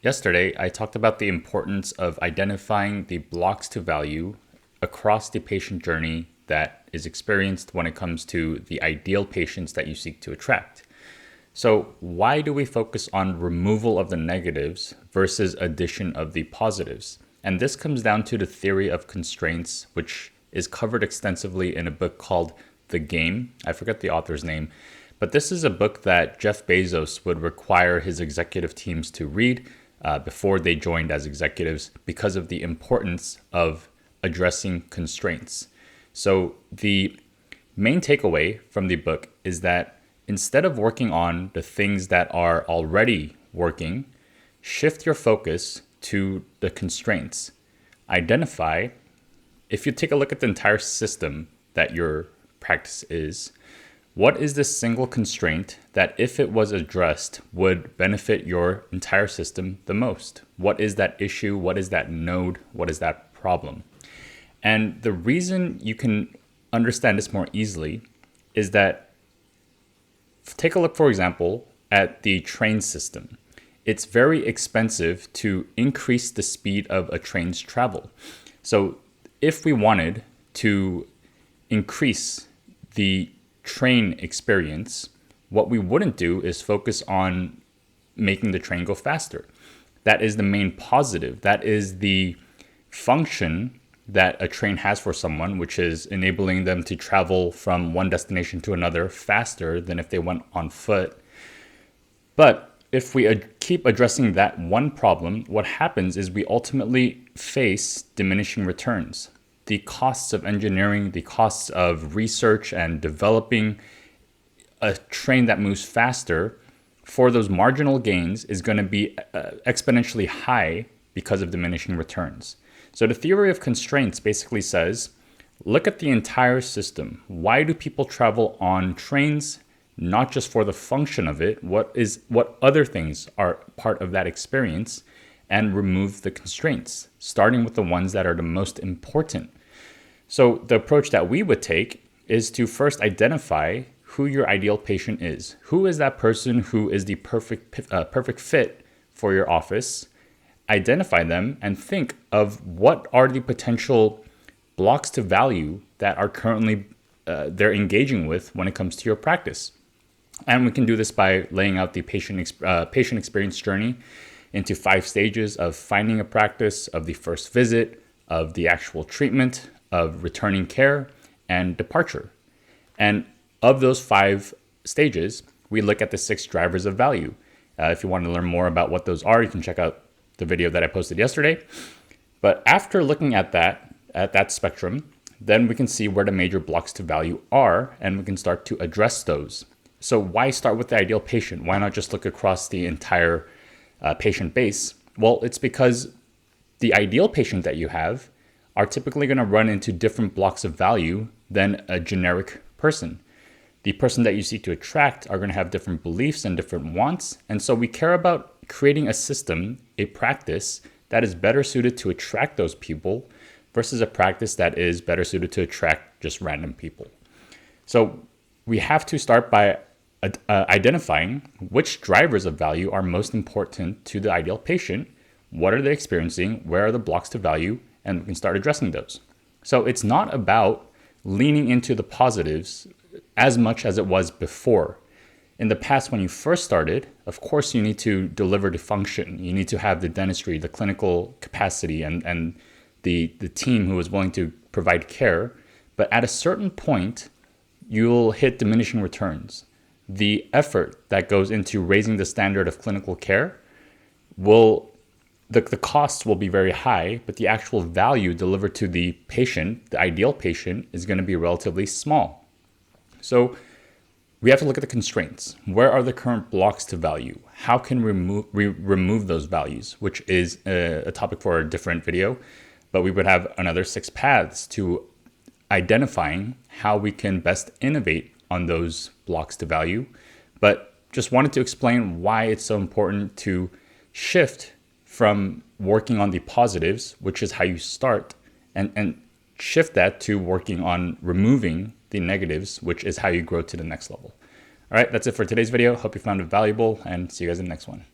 Yesterday, I talked about the importance of identifying the blocks to value across the patient journey that is experienced when it comes to the ideal patients that you seek to attract. So, why do we focus on removal of the negatives versus addition of the positives? And this comes down to the theory of constraints, which is covered extensively in a book called The Game. I forget the author's name, but this is a book that Jeff Bezos would require his executive teams to read before they joined as executives because of the importance of addressing constraints. So the main takeaway from the book is that instead of working on the things that are already working, shift your focus to the constraints. Identify, if you take a look at the entire system that your practice is, what is the single constraint that, if it was addressed, would benefit your entire system the most? What is that issue? What is that node? What is that problem? And the reason you can understand this more easily is that, take a look, for example, at the train system. It's very expensive to increase the speed of a train's travel. So if we wanted to increase the train experience, what we wouldn't do is focus on making the train go faster. That is the main positive. That is the function that a train has for someone, which is enabling them to travel from one destination to another faster than if they went on foot. But if we keep addressing that one problem, what happens is we ultimately face diminishing returns. The costs of engineering, the costs of research and developing a train that moves faster for those marginal gains is going to be exponentially high because of diminishing returns. So the theory of constraints basically says, look at the entire system. Why do people travel on trains? Not just for the function of it. What other things are part of that experience? And remove the constraints, starting with the ones that are the most important. So the approach that we would take is to first identify who your ideal patient is. Who is that person who is the perfect fit for your office? Identify them and think of what are the potential blocks to value that are currently they're engaging with when it comes to your practice. And we can do this by laying out the patient experience journey into 5 stages of finding a practice, of the first visit, of the actual treatment, of returning care, and departure. And of those 5 stages, we look at the 6 drivers of value. If you want to learn more about what those are, you can check out the video that I posted yesterday. But after looking at that spectrum, then we can see where the major blocks to value are, and we can start to address those. So why start with the ideal patient? Why not just look across the entire patient base? Well, it's because the ideal patient that you have are typically going to run into different blocks of value than a generic person. The person that you seek to attract are going to have different beliefs and different wants. And so we care about creating a system, a practice that is better suited to attract those people versus a practice that is better suited to attract just random people. So we have to start by identifying which drivers of value are most important to the ideal patient. What are they experiencing? Where are the blocks to value? And we can start addressing those. So it's not about leaning into the positives as much as it was before. In the past, when you first started, of course, you need to deliver the function. You need to have the dentistry, the clinical capacity, and the team who is willing to provide care. But at a certain point, you'll hit diminishing returns. The effort that goes into raising the standard of clinical care the costs will be very high, but the actual value delivered to the patient, the ideal patient, is going to be relatively small. So we have to look at the constraints. Where are the current blocks to value? How can we remove those values, which is a topic for a different video, but we would have another 6 paths to identifying how we can best innovate on those blocks to value. But just wanted to explain why it's so important to shift from working on the positives, which is how you start, and shift that to working on removing the negatives, which is how you grow to the next level. All right, that's it for today's video. Hope you found it valuable, and see you guys in the next one.